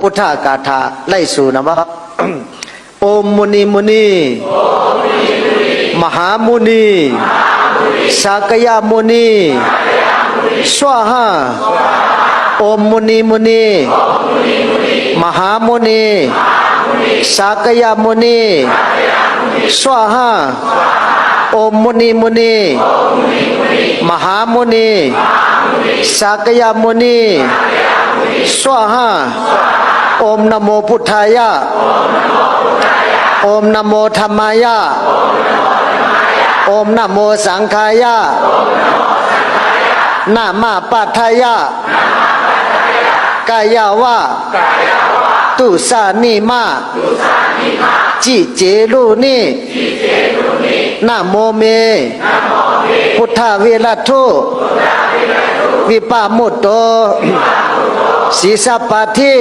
พุทธกาถาไล่สู่นะว่าโอมมุนีมุนีมหามุนีสากยามุนีสวาหาโอมมุนีมุนีมหามุนีสากยามุนีสวาหาโอมมุนีมุนีมหามุนีสากยามุนีสวาหาโอมนะโมพุทธายะโอมนะโมธัมมายะโอมนะโมสังฆายะนะมาปัฏฐายะกายาวะตุสานิมาจิเจรุนินะโมเมพุทธเวรัตถุวิปามุตโตสีสัพพะทิ